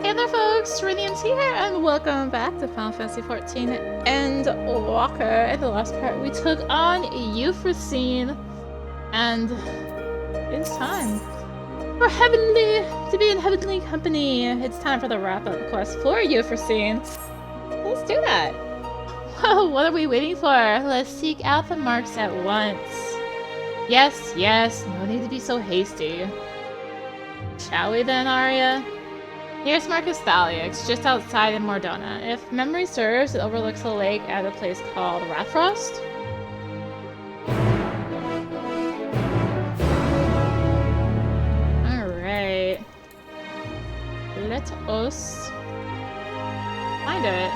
Hey there folks, rinimt here, and welcome back to Final Fantasy XIV Endwalker. In the last part, we took on Euphrosyne, and it's time to be in heavenly company. It's time for the wrap-up quest for Euphrosyne. Let's do that. Well, what are we waiting for? Let's seek out the marks at once. Yes, no need to be so hasty. Shall we then, Arya? Here's Marcus Thalix, just outside in Mordona. If memory serves, it overlooks a lake at a place called Rathfrost. Alright. Let us find it.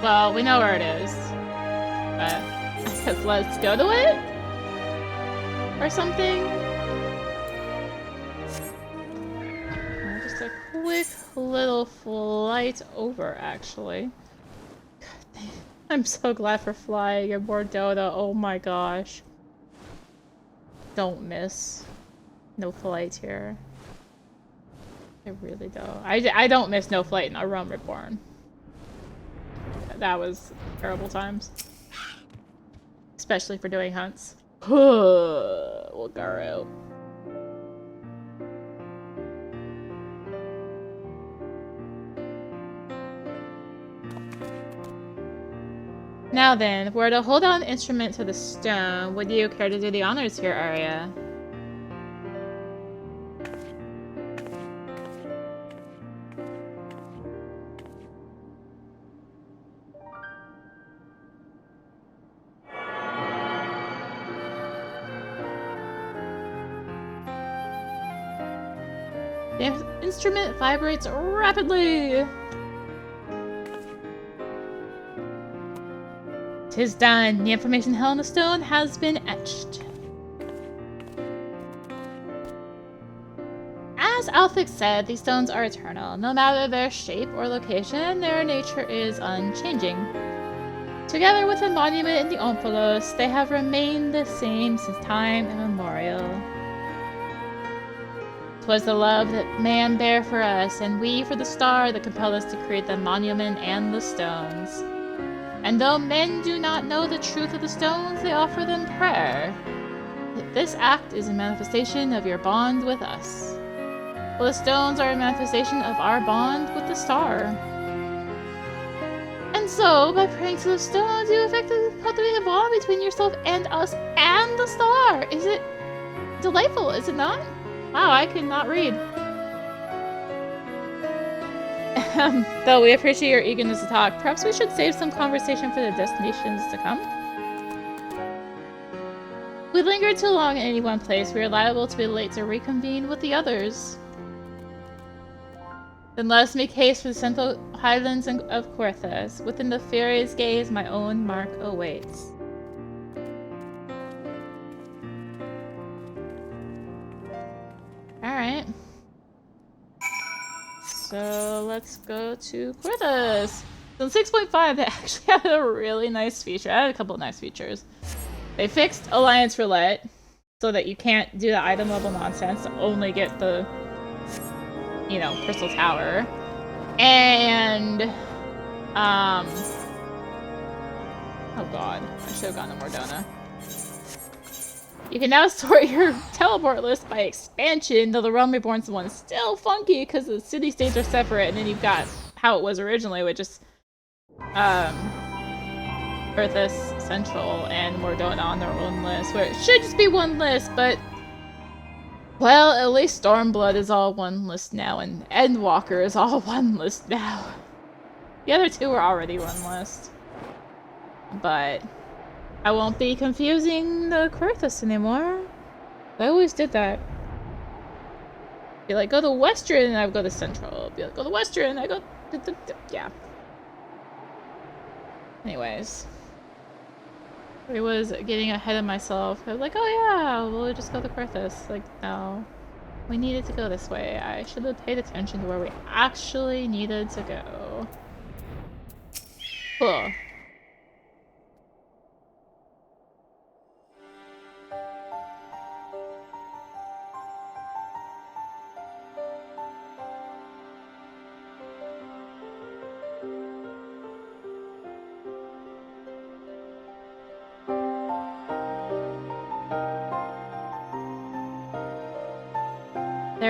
Well, we know where it is. But I guess let's go to it? Or something? Just a quick little flight over, actually. God, I'm so glad for flying in Mordona. Oh my gosh. Don't miss. No flight here. I really don't. I don't miss no flight in A Realm Reborn. That was terrible times. Especially for doing hunts. We'll go out. Now then, we're to hold on instrument to the stone. Would you care to do the honors here, Arya? The instrument vibrates rapidly! 'Tis done. The information held on the stone has been etched. As Alphix said, these stones are eternal. No matter their shape or location, their nature is unchanging. Together with a monument in the Omphalos, they have remained the same since time immemorial. 'Twas the love that man bare for us, and we for the star that compelled us to create the monument and the stones. And though men do not know the truth of the stones, they offer them prayer. This act is a manifestation of your bond with us. Well, the stones are a manifestation of our bond with the star. And so, by praying to the stones, you effectively cultivate a bond between yourself and us and the star. Is it delightful, is it not? Wow, I could not read. Though we appreciate your eagerness to talk, perhaps we should save some conversation for the destinations to come. We linger too long in any one place, we are liable to be late to reconvene with the others. Then let us make haste for the central highlands of Querthas. Within the fairy's gaze, my own mark awaits. Alright. So let's go to Querthas. So in 6.5, they actually had a really nice feature. I had a couple of nice features. They fixed Alliance Roulette so that you can't do the item level nonsense to only get the, you know, Crystal Tower. And, oh god, I should have gone to Mordona. You can now sort your teleport list by expansion, though the Realm Reborn's one's still funky because the city-states are separate, and then you've got how it was originally, which is, Earthus Central and Mordona on their own list, where it should just be one list, but well, at least Stormblood is all one list now, and Endwalker is all one list now. The other two were already one list. But I won't be confusing the Querthas anymore. I always did that. Be like, go to Western, and I would go to Central. Be like, go to Western, I go yeah. Anyways. I was getting ahead of myself. I was like, oh yeah, we'll just go to Querthas. Like, no. We needed to go this way. I should have paid attention to where we actually needed to go. Cool.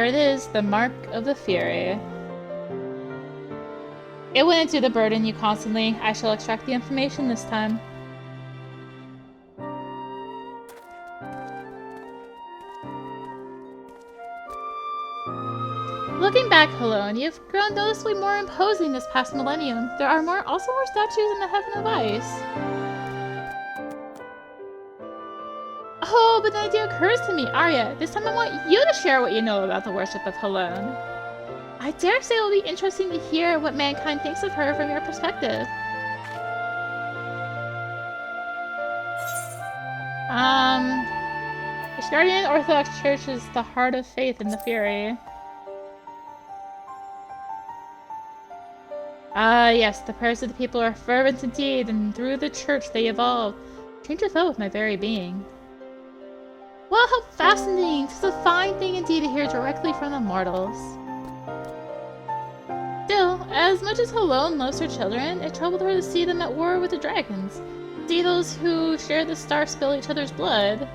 There it is, the mark of the Fury. It wouldn't do to burden you constantly. I shall extract the information this time. Looking back, Helone, you've grown noticeably more imposing this past millennium. There are also more statues in the Heaven of Ice. Oh, but an idea occurs to me, Arya. This time I want you to share what you know about the worship of Helone. I dare say it will be interesting to hear what mankind thinks of her from your perspective. The Guardian Orthodox Church is the heart of faith in the Fury. Ah, yes, the prayers of the people are fervent indeed, and through the church they evolve. Change of thought with my very being. Well, how fascinating! 'Tis a fine thing indeed to hear directly from the mortals. Still, as much as Helone loves her children, it troubled her to see them at war with the dragons. See those who share the star spill each other's blood.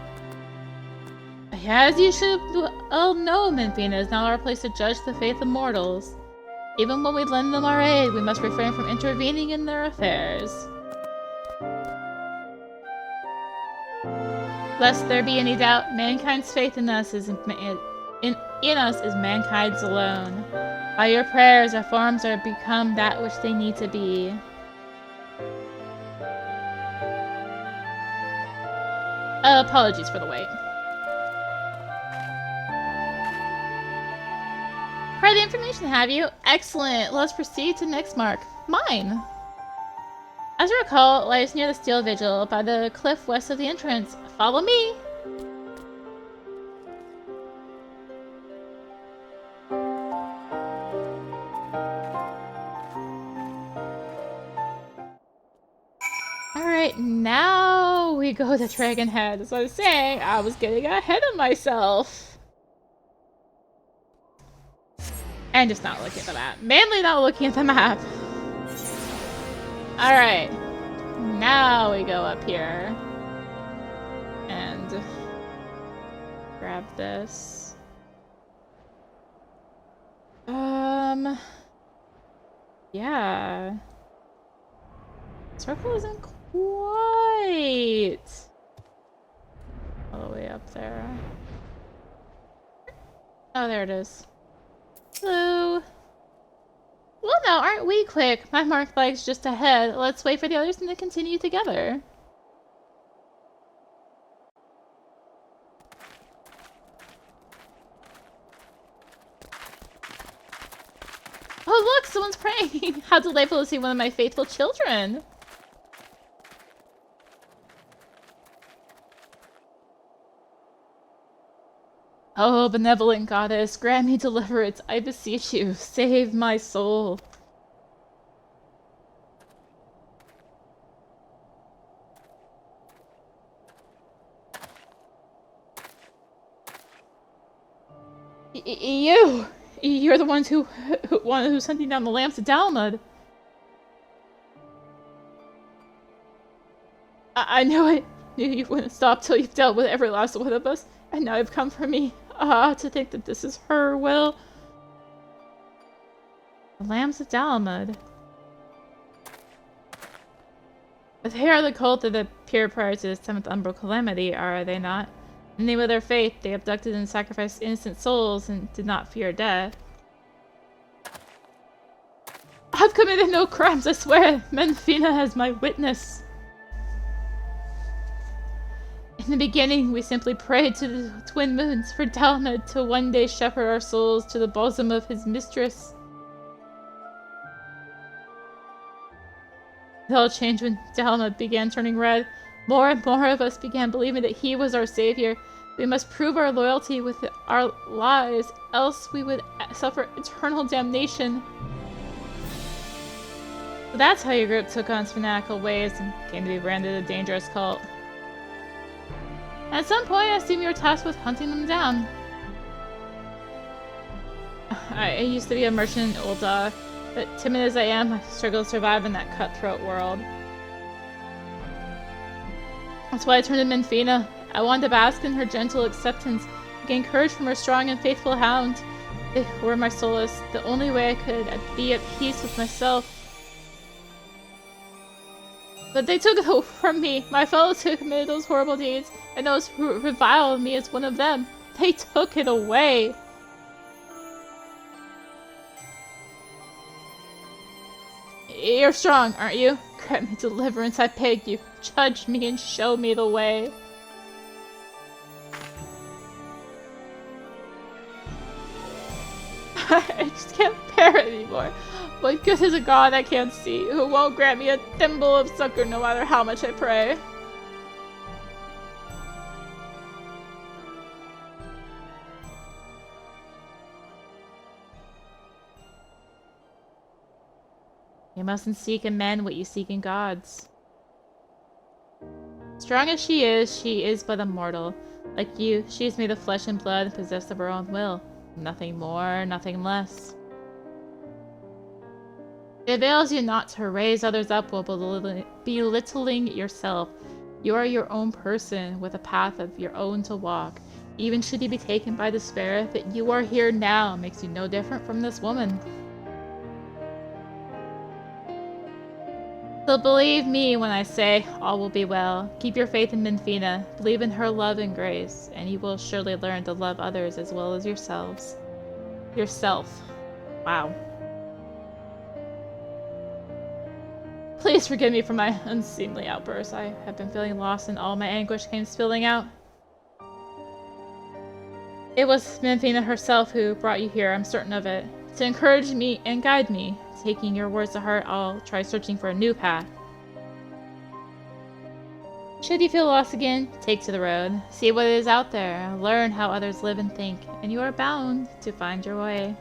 As you should well know, Menfina is not our place to judge the faith of mortals. Even when we lend them our aid, we must refrain from intervening in their affairs. Lest there be any doubt, mankind's faith in us is mankind's alone. By your prayers, our forms are become that which they need to be. Apologies for the wait. Quite the information, have you? Excellent! Let's proceed to next mark. Mine! As you recall, it lies near the Steel Vigil, by the cliff west of the entrance. Follow me! Alright, now we go to Dragonhead. As I was saying, I was getting ahead of myself. And just not looking at the map. Mainly not looking at the map. Alright. Now we go up here. And grab this. Yeah. Circle isn't quite all the way up there. Oh, there it is. Hello. Well, now, aren't we quick? My mark light's just ahead. Let's wait for the others and to continue together. Oh, look! Someone's praying! How delightful to see one of my faithful children! Oh, benevolent goddess, grant me deliverance, I beseech you. Save my soul. You're the ones who's hunting down the lamps of Dalmud. I knew it. Knew you wouldn't stop till you've dealt with every last one of us, and now you've come for me. Ah, to think that this is her will. The lambs of Dalmud. But they are the cult of the pure prior to the 7th Umbral Calamity, are they not? In the name of their faith, they abducted and sacrificed innocent souls and did not fear death. I've committed no crimes, I swear! Menfina has my witness! In the beginning, we simply prayed to the twin moons for Dalmud to one day shepherd our souls to the bosom of his mistress. It all changed when Dalmud began turning red. More and more of us began believing that he was our savior. We must prove our loyalty with our lives, else we would suffer eternal damnation. So that's how your group took on its fanatical ways and came to be branded a dangerous cult. At some point, I assume you were tasked with hunting them down. I used to be a merchant in Ulda, but timid as I am, I struggle to survive in that cutthroat world. That's why I turned to Menfina. I wanted to bask in her gentle acceptance, gain courage from her strong and faithful hound. They were my solace, the only way I could be at peace with myself. But they took it from me. My fellows who committed those horrible deeds, and those who reviled me as one of them. They took it away. You're strong, aren't you? Grant me deliverance, I beg you. Judge me and show me the way. I just can't bear it anymore. What good is a god I can't see, who won't grant me a thimble of succor no matter how much I pray? You mustn't seek in men what you seek in gods. Strong as she is but a mortal. Like you, she is made of flesh and blood and possessed of her own will. Nothing more, nothing less. It avails you not to raise others up while belittling yourself. You are your own person with a path of your own to walk. Even should you be taken by despair, that you are here now makes you no different from this woman. So believe me when I say all will be well. Keep your faith in Minfina, believe in her love and grace, and you will surely learn to love others as well as yourselves. Yourself. Wow. Please forgive me for my unseemly outburst. I have been feeling lost and all my anguish came spilling out. It was Minfina herself who brought you here, I'm certain of it. To encourage me and guide me. Taking your words to heart, I'll try searching for a new path. Should you feel lost again, take to the road. See what is out there. Learn how others live and think, and you are bound to find your way.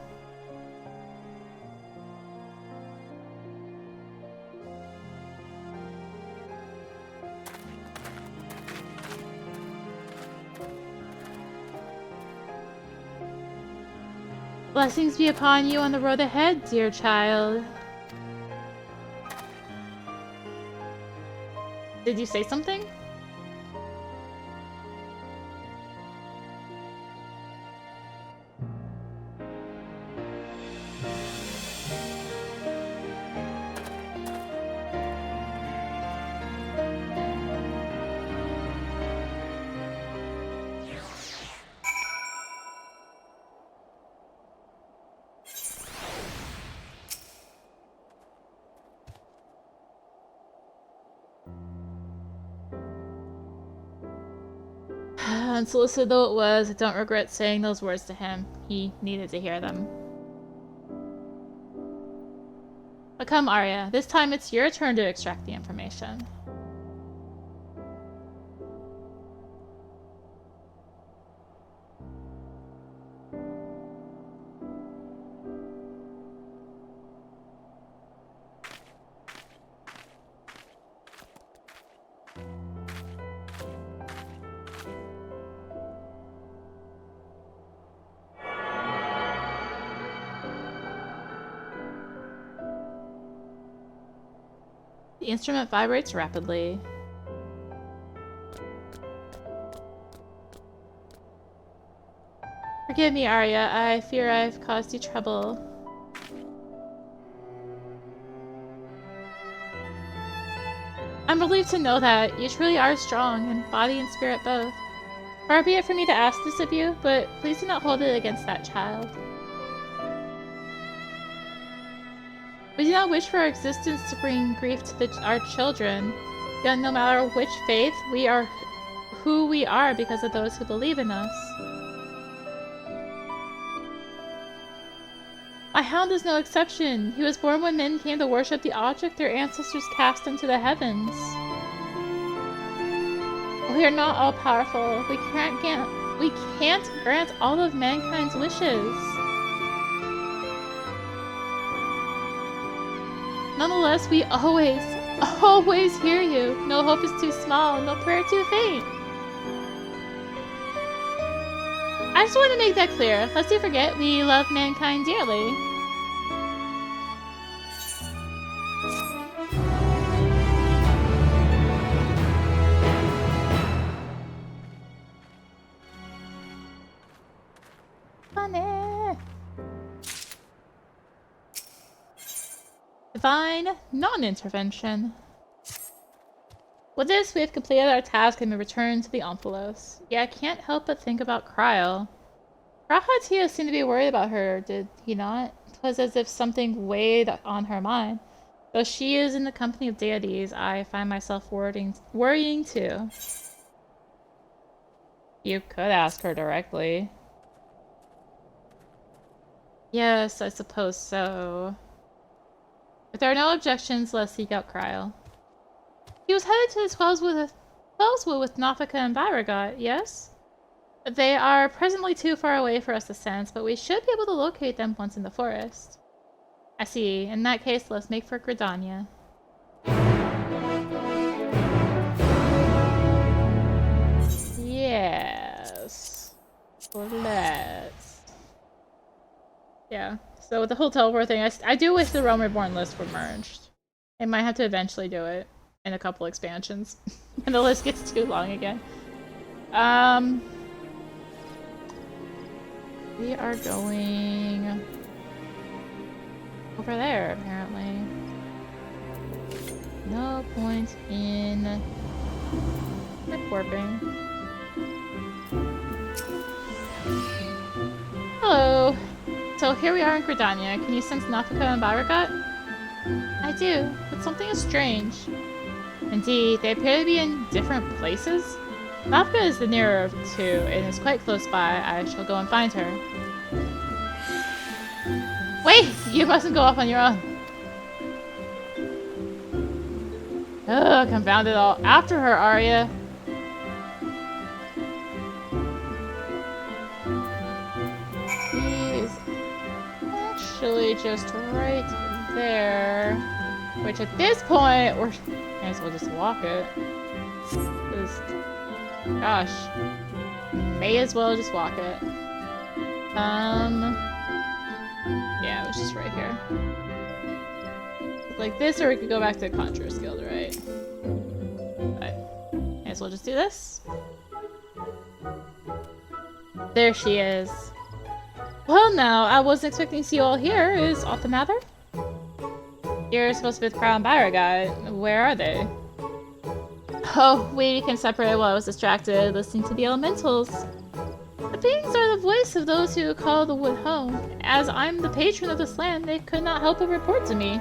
Blessings be upon you on the road ahead, dear child. Did you say something? Unsolicited though it was, I don't regret saying those words to him. He needed to hear them. But come, Arya. This time it's your turn to extract the information. The instrument vibrates rapidly. Forgive me, Arya. I fear I've caused you trouble. I'm relieved to know that you truly are strong, in body and spirit both. Far be it for me to ask this of you, but please do not hold it against that child. We do not wish for our existence to bring grief to our children, yet no matter which faith, we are who we are because of those who believe in us. My hound is no exception. He was born when men came to worship the object their ancestors cast into the heavens. We are not all-powerful. We can't grant all of mankind's wishes. Nonetheless, we always hear you. No hope is too small, no prayer too faint. I just want to make that clear. Lest you forget, we love mankind dearly. Funny. Divine non-intervention. With this, we have completed our task and may return to the Omphalos. Yeah, I can't help but think about Cryle. Rahatia seemed to be worried about her, did he not? It was as if something weighed on her mind. Though she is in the company of deities, I find myself worrying too. You could ask her directly. Yes, I suppose so. If there are no objections, let's seek out Cryle. He was headed to the Twelveswood with Nafika and Beauregard, yes? They are presently too far away for us to sense, but we should be able to locate them once in the forest. I see. In that case, let's make for Gridania. Yes. Let's. Yeah. So with the whole teleport thing, I do wish the Realm Reborn list were merged. I might have to eventually do it in a couple expansions. And the list gets too long again. We are going over there, apparently. No point in warping. Hello! So here we are in Gridania. Can you sense Nafika and Beauregard? I do, but something is strange. Indeed, they appear to be in different places. Nafika is the nearer of two and is quite close by. I shall go and find her. Wait! You mustn't go off on your own. Ugh, confound it all. After her, Arya. She's actually just right there. Which at this point, we might as well just walk it. Just, gosh. May as well just walk it. Yeah, it was just right here. Like this, or we could go back to Conjurer's Guild, right? But may as well just do this. There she is. Well now, I wasn't expecting to see you all here. Is aught the matter? You're supposed to be with Cryle and Beauregard. Where are they? Oh, we became separated while I was distracted, listening to the elementals. The beings are the voice of those who call the wood home. As I'm the patron of this land, they could not help but report to me.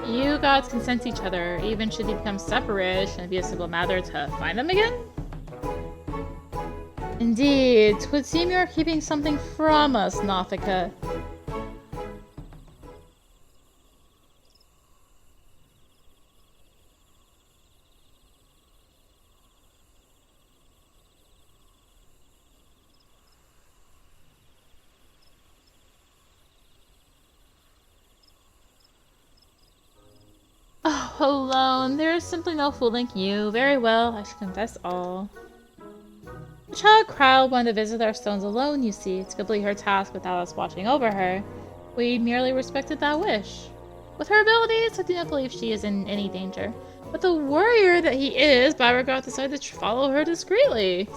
You gods can sense each other, even should you become separate. Shouldn't it be a simple matter to find them again? Indeed, 'twould seem you are keeping something from us, Nafika. Oh, alone. There is simply no fooling you. Very well, I should confess all. The child Cryle wanted to visit our stones alone, you see, to complete her task without us watching over her. We merely respected that wish. With her abilities, I do not believe she is in any danger. But the warrior that he is, Beauregard decided to follow her discreetly.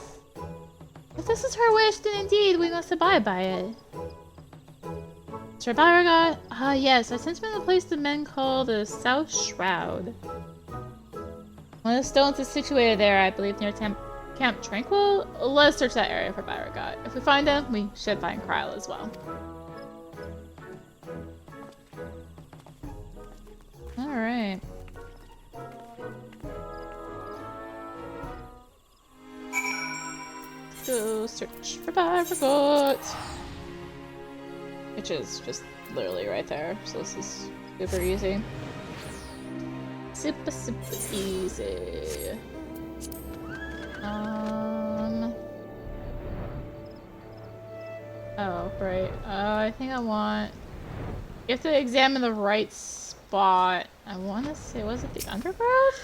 If this is her wish, then indeed we must abide by it. Sir Beauregard? Ah, yes, I sent him in a place the men call the South Shroud. One of the stones is situated there, I believe, near Camp Tranquil. Let's search that area for Beauregard. If we find him, we should find Cryle as well. Alright. Let's go search for Beauregard. Which is just literally right there, so this is super easy. Super easy. Oh, right. I think I want... You have to examine the right spot. I want to say, was it the undergrowth?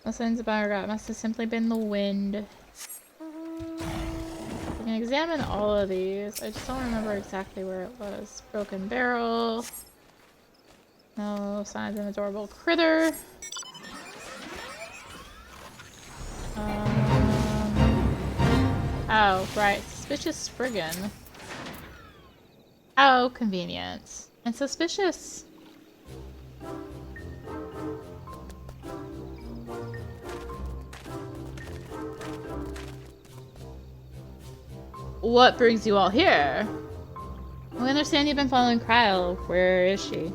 Lessons about it must have simply been the wind. I can examine all of these. I just don't remember exactly where it was. Broken barrel. No signs of an adorable critter. Oh, right. Suspicious Spriggan. How convenient. And suspicious. What brings you all here? We understand you've been following Cryle. Where is she?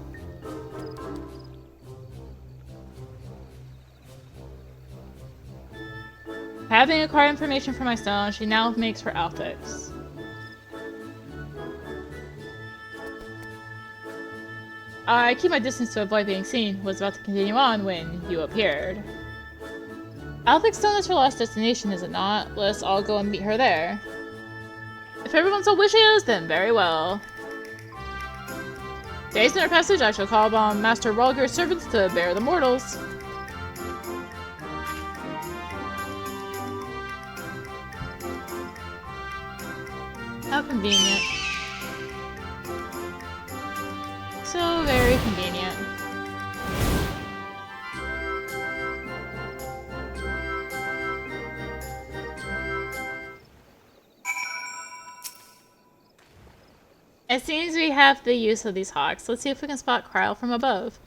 Having acquired information from my stone, she now makes for Altix. I keep my distance to avoid being seen. Was about to continue on when you appeared. Altix Stone is her last destination, is it not? Let's all go and meet her there. If everyone so wishes, then very well. To hasten our passage, I shall call upon Master Rolger's servants to bear the mortals. How convenient. So very convenient. It seems we have the use of these hawks. Let's see if we can spot Cryle from above.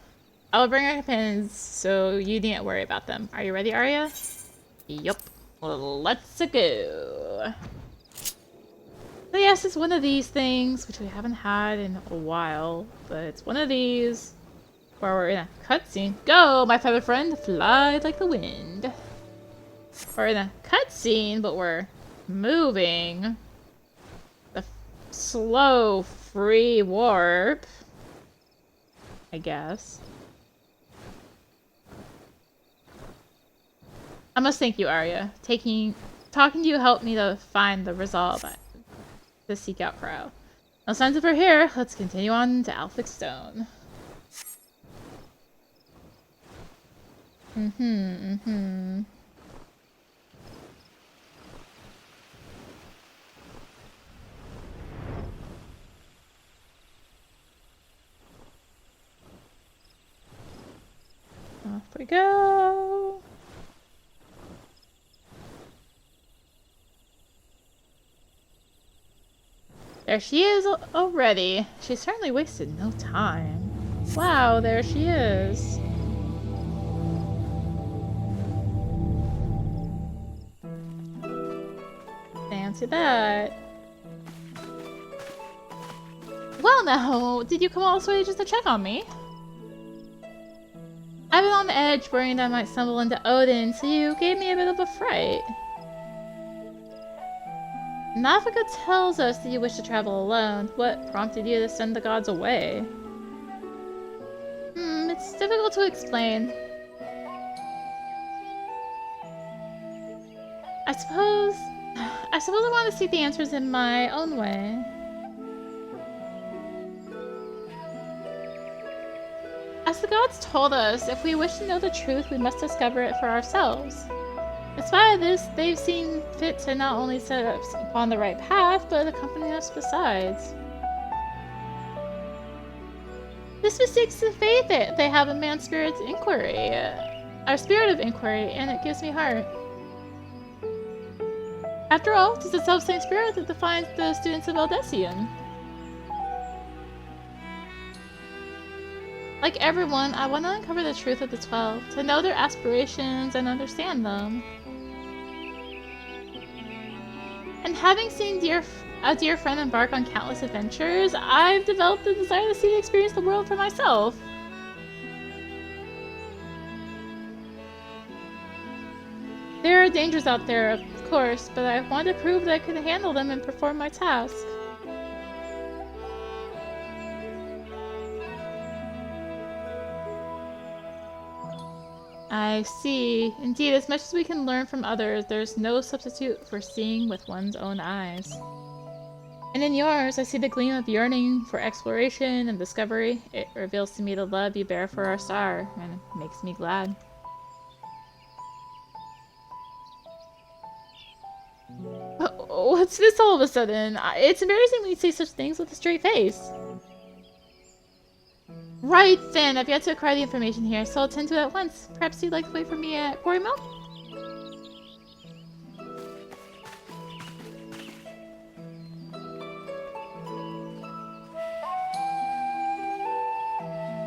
I will bring our companions, so you needn't worry about them. Are you ready, Arya? Yup. Well, let's go. So yes, it's one of these things, which we haven't had in a while, but it's one of these where we're in a cutscene. Go, my feather friend, fly like the wind. We're in a cutscene, but we're moving. The slow, free warp, I guess. I must thank you, Arya. Talking to you helped me to find the resolve to seek out Cryle. No signs of her here. Let's continue on to Altix Stone. Off we go. There she is already. She certainly wasted no time. Wow, there she is. Fancy that. Well now, did you come all this way just to check on me? I've been on the edge worrying that I might stumble into Odin, so you gave me a bit of a fright. Nafika tells us that you wish to travel alone. What prompted you to send the gods away? It's difficult to explain. I suppose I want to seek the answers in my own way. As the gods told us, if we wish to know the truth, we must discover it for ourselves. In spite of this, they've seen fit to not only set us upon the right path, but accompany us besides. This bespeaks the faith that they have in man's spirit's inquiry. Our spirit of inquiry, and it gives me heart. After all, it's the self-same spirit that defines the students of Eldessian. Like everyone, I want to uncover the truth of the 12, to know their aspirations and understand them. And having seen a dear friend embark on countless adventures, I've developed the desire to see and experience the world for myself. There are dangers out there, of course, but I want to prove that I could handle them and perform my task. I see. Indeed, as much as we can learn from others, there's no substitute for seeing with one's own eyes. And in yours, I see the gleam of yearning for exploration and discovery. It reveals to me the love you bear for our star, and it makes me glad. What's this all of a sudden? It's embarrassing when you say such things with a straight face. Right then, I've yet to acquire the information here, so I'll tend to it at once. Perhaps you'd like to wait for me at Quarry Mill?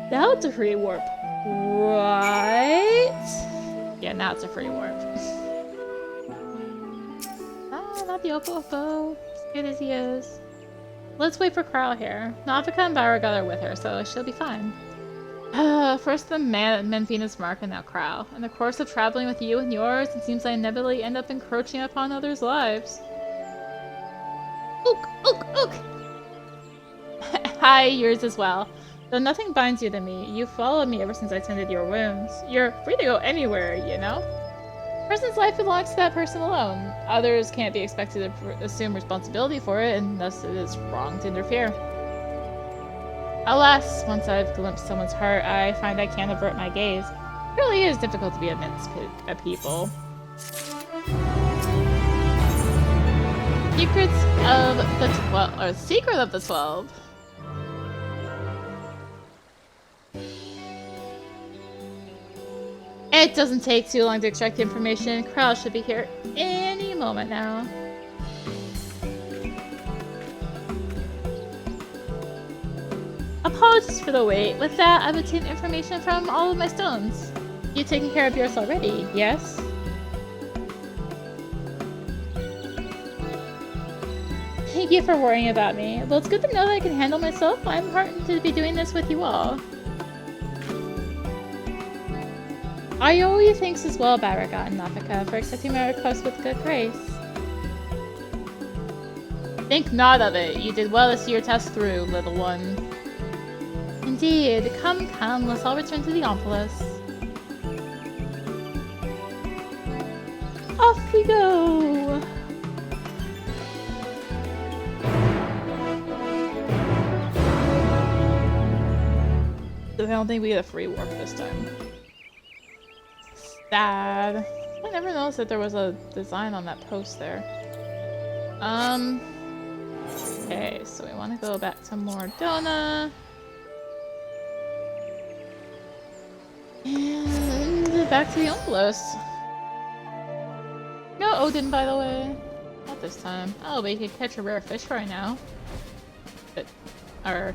Now it's a free warp. Right? Yeah, now it's a free warp. Ah, not the Omphalos. As good as he is. Let's wait for Kryle here. Navika and Byra got her with her, so she'll be fine. First the Menvenus Mark and now Kryle. In the course of traveling with you and yours, it seems I inevitably end up encroaching upon others' lives. Ook! Ook! Ook! Hi, yours as well. Though nothing binds you to me, you followed me ever since I tended your wounds. You're free to go anywhere, you know? A person's life belongs to that person alone. Others can't be expected to assume responsibility for it, and thus it is wrong to interfere. Alas, once I've glimpsed someone's heart, I find I can't avert my gaze. It really is difficult to be amidst a people. Secret of the 12. It doesn't take too long to extract the information. Kryle should be here any moment now. Apologies for the wait. With that, I've obtained information from all of my stones. You've taken care of yours already, yes? Thank you for worrying about me. Well, it's good to know that I can handle myself. I'm heartened to be doing this with you all. I owe you thanks as well, Byra and Navika, for accepting my request with good grace. Think not of it. You did well to see your task through, little one. Indeed. Come, come, let's all return to the Omphalos. Off we go! I don't think we get a free warp this time. Sad. I never noticed that there was a design on that post there. Okay, so we want to go back to Mordona. And back to the Omphalos. No Odin, by the way. Not this time. Oh, but you can catch a rare fish right now. Or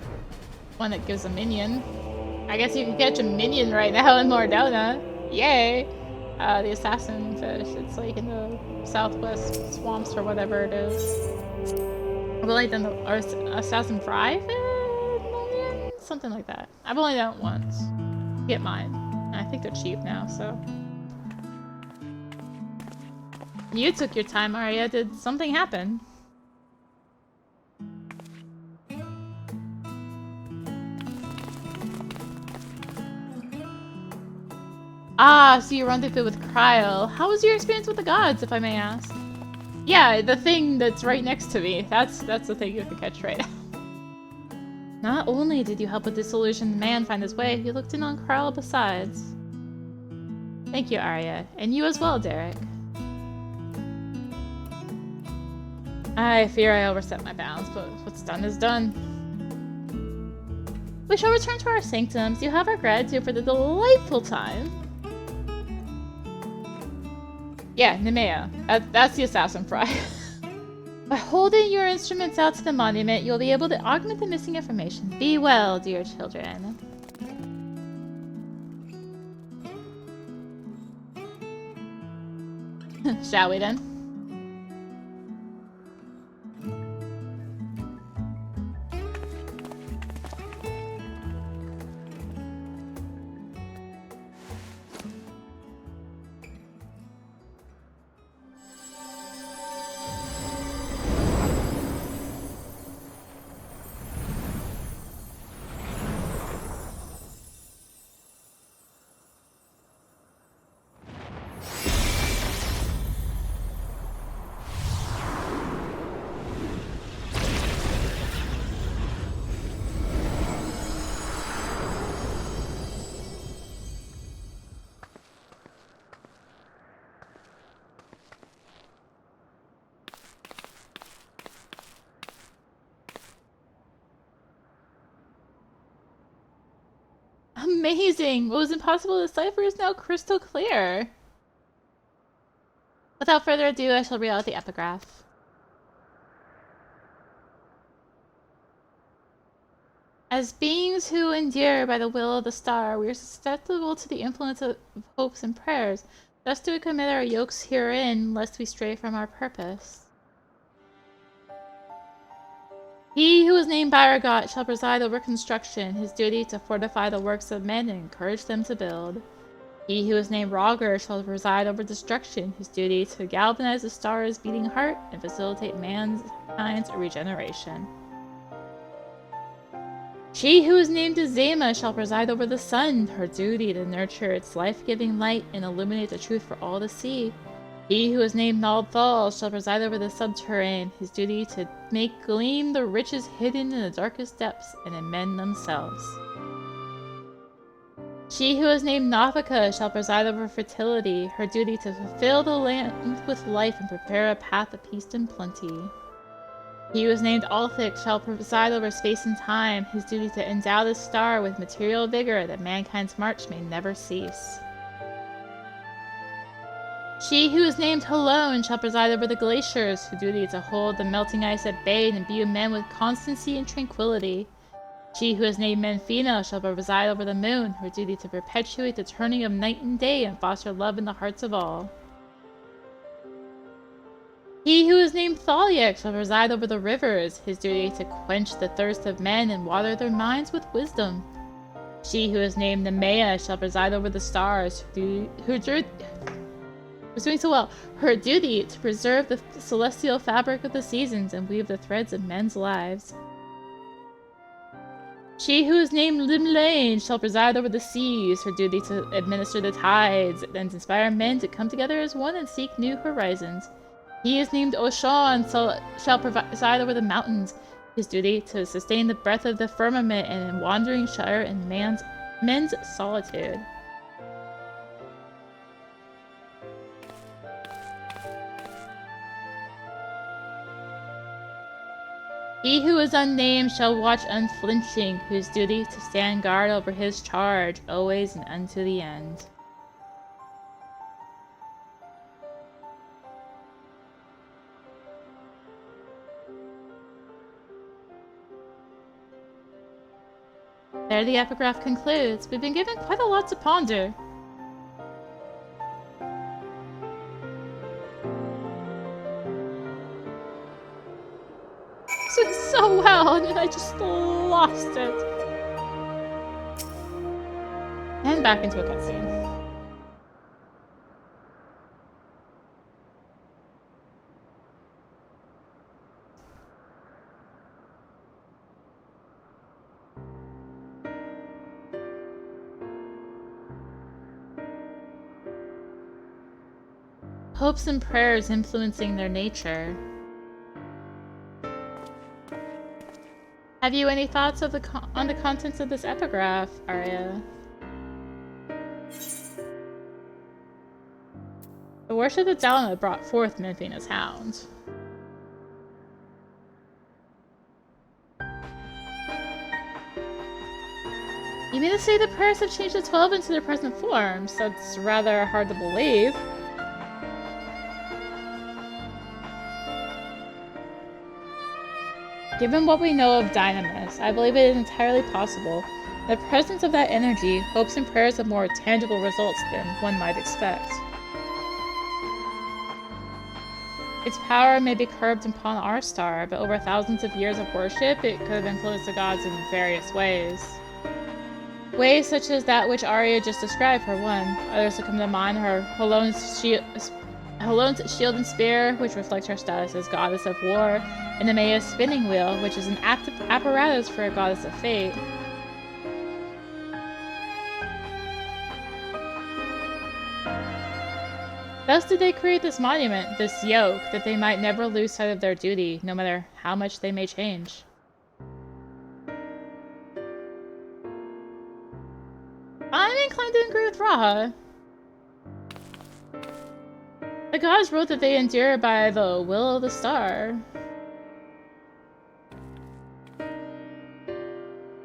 one that gives a minion. I guess you can catch a minion right now in Mordona. Yay! The assassin fish. It's like in the southwest swamps or whatever it is. I've only done the assassin fry fish? Something like that. I've only done it once. Get mine. And I think they're cheap now, so. You took your time, Arya. Did something happen? Ah, so you rendezvous with Kryle. How was your experience with the gods, if I may ask? Yeah, the thing that's right next to me. That's the thing you have to catch right now. Not only did you help a disillusioned man find his way, you looked in on Kryle besides. Thank you, Arya. And you as well, Derek. I fear I overstepped my bounds, but what's done is done. We shall return to our sanctums. You have our gratitude for the delightful time. Yeah, Nemea. That's the assassin fry. By holding your instruments out to the monument, you'll be able to augment the missing information. Be well, dear children. Shall we then? Amazing! What was impossible to decipher is now crystal clear. Without further ado, I shall read out the epigraph. As beings who endure by the will of the star, we are susceptible to the influence of hopes and prayers. Thus do we commit our yokes herein, lest we stray from our purpose. He who is named Byragot shall preside over construction, his duty to fortify the works of men and encourage them to build. He who is named Roger shall preside over destruction, his duty to galvanize the star's beating heart and facilitate mankind's regeneration. She who is named Azema shall preside over the sun, her duty to nurture its life-giving light and illuminate the truth for all to see. He who is named Naldthal shall preside over the subterrane, his duty to make gleam the riches hidden in the darkest depths and in men themselves. She who is named Nathaka shall preside over fertility, her duty to fulfill the land with life and prepare a path of peace and plenty. He who is named Althic shall preside over space and time, his duty to endow the star with material vigor that mankind's march may never cease. She who is named Halone shall preside over the glaciers, her duty to hold the melting ice at bay and imbue men with constancy and tranquility. She who is named Menfina shall preside over the moon, her duty to perpetuate the turning of night and day and foster love in the hearts of all. He who is named Thaliak shall preside over the rivers, his duty to quench the thirst of men and water their minds with wisdom. She who is named Nemea shall preside over the stars, her duty to preserve the celestial fabric of the seasons and weave the threads of men's lives. She who is named Limlane shall preside over the seas, her duty to administer the tides and inspire men to come together as one and seek new horizons. He is named Oshan, shall preside over the mountains, his duty to sustain the breath of the firmament and in wandering shire and men's solitude. He who is unnamed shall watch unflinching, whose duty to stand guard over his charge, always and unto the end. There the epigraph concludes. We've been given quite a lot to ponder. This went so well, and then I just lost it. And back into a cutscene. Hopes and prayers influencing their nature. Have you any thoughts on the contents of this epigraph, Arya? The worship of Dalma brought forth Menfina's hound. You mean to say the prayers have changed the 12 into their present forms? That's rather hard to believe. Given what we know of Dynamis, I believe it is entirely possible. In the presence of that energy, hopes and prayers have more tangible results than one might expect. Its power may be curbed upon our star, but over thousands of years of worship, it could have influenced the gods in various ways. Ways such as that which Arya just described, for one. Others that come to mind are Halone's shield and spear, which reflects her status as goddess of war, and Nemea's spinning wheel, which is an apparatus for a goddess of fate. Thus did they create this monument, this yoke, that they might never lose sight of their duty, no matter how much they may change. I'm inclined to agree with Raha. The gods wrote that they endure by the will of the star.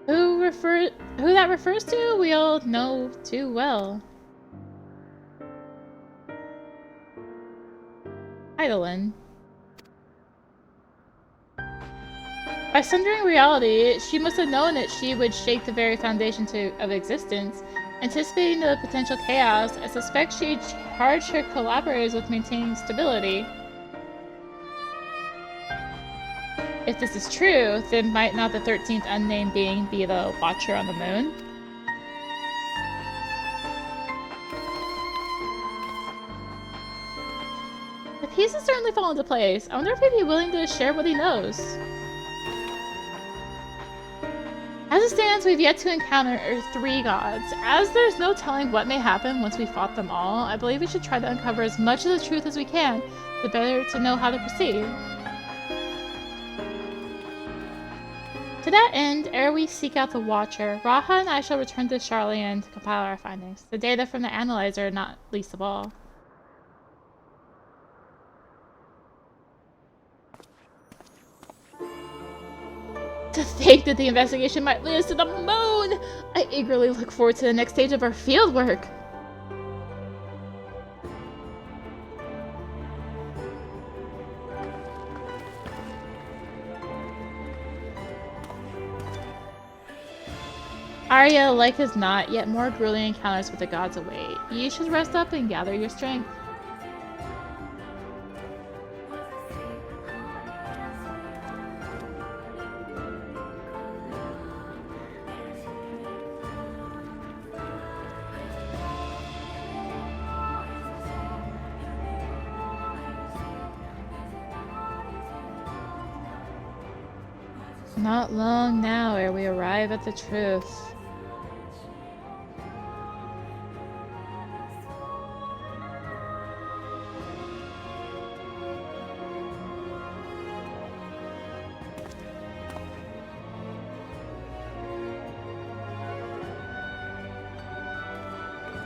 Who that refers to, we all know too well. Eidolon. By sundering reality, she must have known that she would shake the very foundation of existence. Anticipating the potential chaos, I suspect she charged her collaborators with maintaining stability. If this is true, then might not the 13th unnamed being be the Watcher on the Moon? The pieces certainly fall into place. I wonder if he'd be willing to share what he knows. As it stands, we've yet to encounter 3 gods. As there's no telling what may happen once we fought them all, I believe we should try to uncover as much of the truth as we can, the better to know how to proceed. To that end, ere we seek out the Watcher, Raha and I shall return to Charlian to compile our findings. The data from the analyzer not least of all. To think that the investigation might lead us to the moon! I eagerly look forward to the next stage of our fieldwork. Arya, like as not, yet more grueling encounters with the gods await. You should rest up and gather your strength. Not long now ere we arrive at the truth.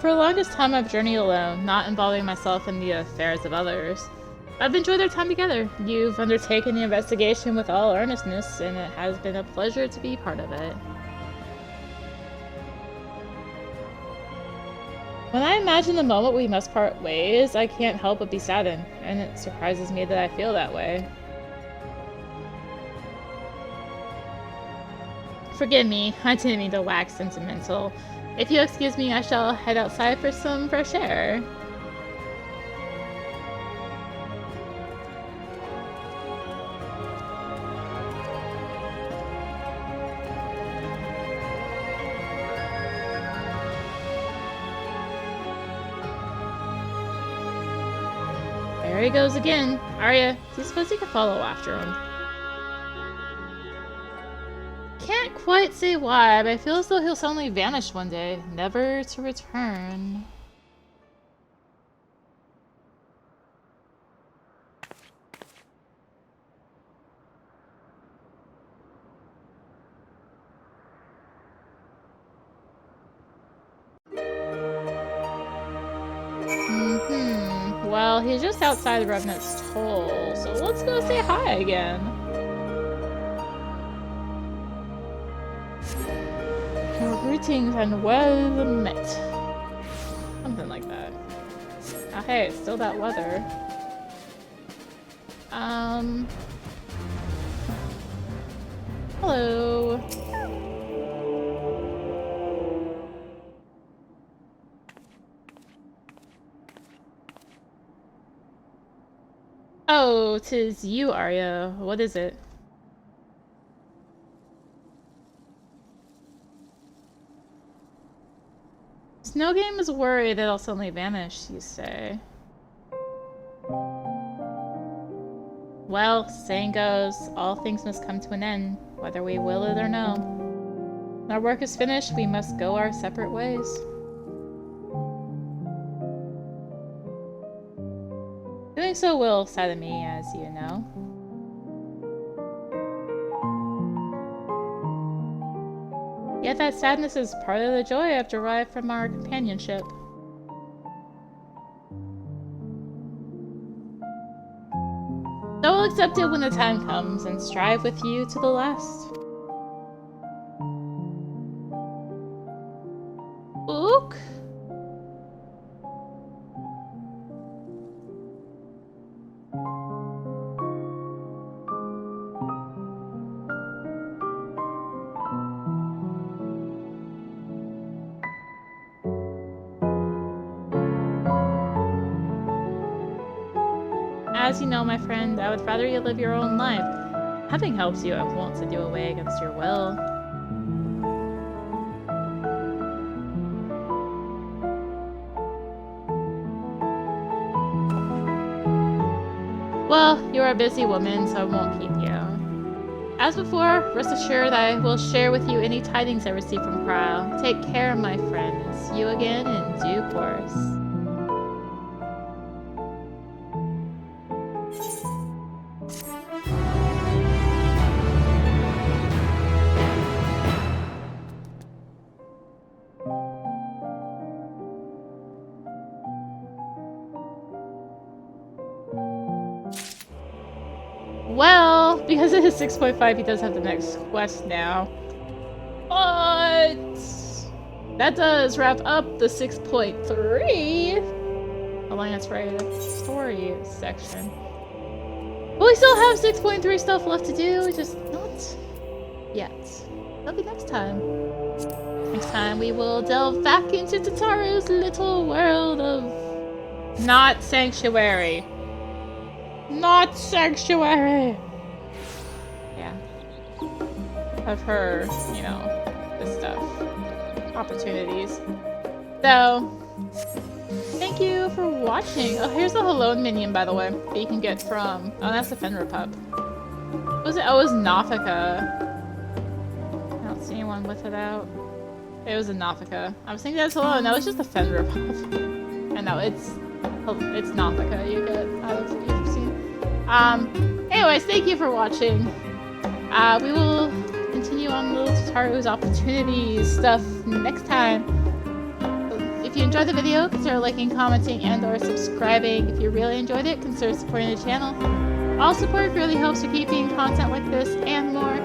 For the longest time I've journeyed alone, not involving myself in the affairs of others. I've enjoyed our time together. You've undertaken the investigation with all earnestness, and it has been a pleasure to be part of it. When I imagine the moment we must part ways, I can't help but be saddened, and it surprises me that I feel that way. Forgive me, I didn't mean to wax sentimental. If you excuse me, I shall head outside for some fresh air. There he goes again. Arya, do you suppose you could follow after him? Can't quite say why, but I feel as though he'll suddenly vanish one day, never to return. Well, he's just outside the Revenant's Toll, so let's go say hi again. Greetings and well met. Something like that. Oh, hey, it's still that weather. Hello. Oh, 'tis you, Arya. What is it? Snow Game is worried that I'll suddenly vanish, you say. Well, saying goes, all things must come to an end, whether we will it or no. When our work is finished, we must go our separate ways. Doing so will sadden me, as you know. Yet that sadness is part of the joy I've derived from our companionship. So I'll accept it when the time comes and strive with you to the last. smoke. As you know, my friend, I would rather you live your own life. Having helps you, I won't send you away against your will. Well, you're a busy woman, so I won't keep you. As before, rest assured I will share with you any tidings I receive from Krile. Take care, my friend. See you again in due course. Well, because it is 6.5, he does have the next quest now. But that does wrap up the 6.3 Alliance Raid story section. But we still have 6.3 stuff left to do, just not yet. That'll be next time. Next time we will delve back into Tataru's little world of not sanctuary. Not sanctuary! Yeah. Of her, you know, this stuff. Opportunities. So, thank you for watching. Oh, here's the Hello minion, by the way, that you can get from... Oh, that's the Fenrir pup. What was it? Oh, it was Nafika. I don't see anyone with it out. It was a Nafika. I was thinking that's Hello, no, it's just a Fenrir pup. I know, it's Nafika you get out of you've seen. Anyways, thank you for watching. We will continue on Little Tataru's opportunities stuff next time. If you enjoyed the video, consider liking, commenting, and or subscribing. If you really enjoyed it, consider supporting the channel. All support really helps with keeping content like this and more.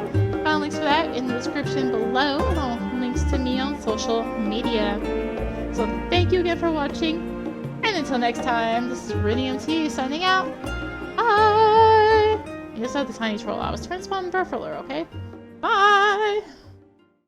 Find links for that in the description below, and all links to me on social media. So thank you again for watching, and until next time, this is rinimt signing out. Bye! You just have the tiny troll. I was trying to spawn Burfler, okay? Bye!